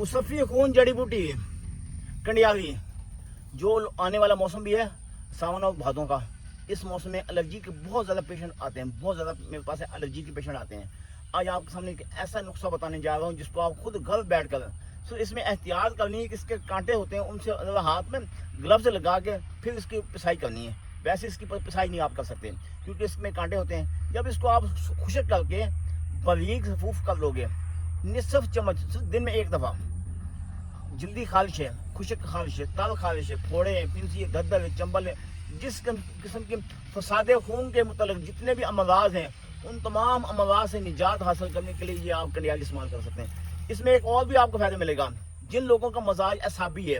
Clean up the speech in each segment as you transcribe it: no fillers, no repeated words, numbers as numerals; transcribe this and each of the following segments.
मुसफ़ी खून जड़ी बूटी कंडियावी, जो आने वाला मौसम भी है सावन और भादों का, इस मौसम में एलर्जी के बहुत ज़्यादा पेशेंट आते हैं, बहुत ज़्यादा मेरे पास एलर्जी के पेशेंट आते हैं। आज आपके सामने एक ऐसा नुस्खा बताने जा रहा हूँ जिसको आप खुद घर बैठ कर तो इसमें एहतियात करनी है कि इसके कांटे होते हैं, उनसे हाथ में ग्लव्स लगा के फिर इसकी पिसाई करनी है। वैसे इसकी पिसाई नहीं आप कर सकते क्योंकि इसमें कांटे होते हैं। जब इसको आप खुशक करके बारीक सफूफ कर लोगे, निसफ चम्मच दिन में एक दफ़ा, जल्दी खारिश है, खुशक खारिश है, ताल खारिश है, फोड़े हैं, पिंसी है, दर्द है, चंबल है, जिस किस्म के फसादे खून के मुतल्लिक जितने भी अमराज हैं, उन तमाम अमराज से निजात हासिल करने के लिए ये आप कंडियाली इस्तेमाल कर सकते हैं। इसमें एक और भी आपको फायदा मिलेगा। जिन लोगों का मजाज असाबी है,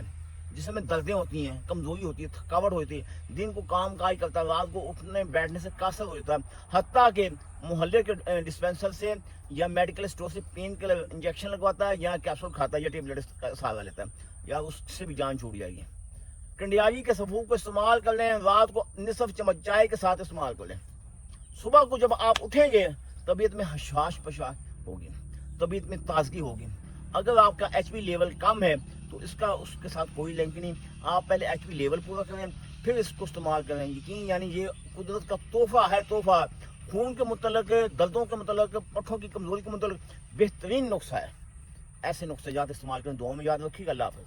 जिसमें दर्दें होती हैं, कमजोरी होती है, थकावट होती है, दिन को काम काज करता है, रात को उठने बैठने से कासर हो जाता है, हत्ता के मोहल्ले के डिस्पेंसर से या मेडिकल स्टोर से पेन किलर इंजेक्शन लगवाता है या कैप्सूल खाता है या टेबलेट सहारा लेता है, या उससे भी जान छूट जाएगी। कंडियाली के सफूफ को इस्तेमाल कर लें, रात को निसफ चम्मच चाय के साथ इस्तेमाल कर लें। सुबह को जब आप उठेंगे तबीयत में हशाश पशाश होगी, तबीयत में ताजगी होगी। अगर आपका एचपी लेवल कम है तो इसका उसके साथ कोई लिंक नहीं। आप पहले एचपी लेवल पूरा करें फिर इसको इस्तेमाल करें। यकीन यानी ये कुदरत का तोहफा है, तोहफा। खून के मुतल्लिक, दर्दों के मुतल्लिक, पट्ठों की कमजोरी के मुतल्लिक बेहतरीन नुस्खा है। ऐसे नुस्खे जात इस्तेमाल करें। दुआ में याद रखिएगा। अल्लाह हाफ़िज़।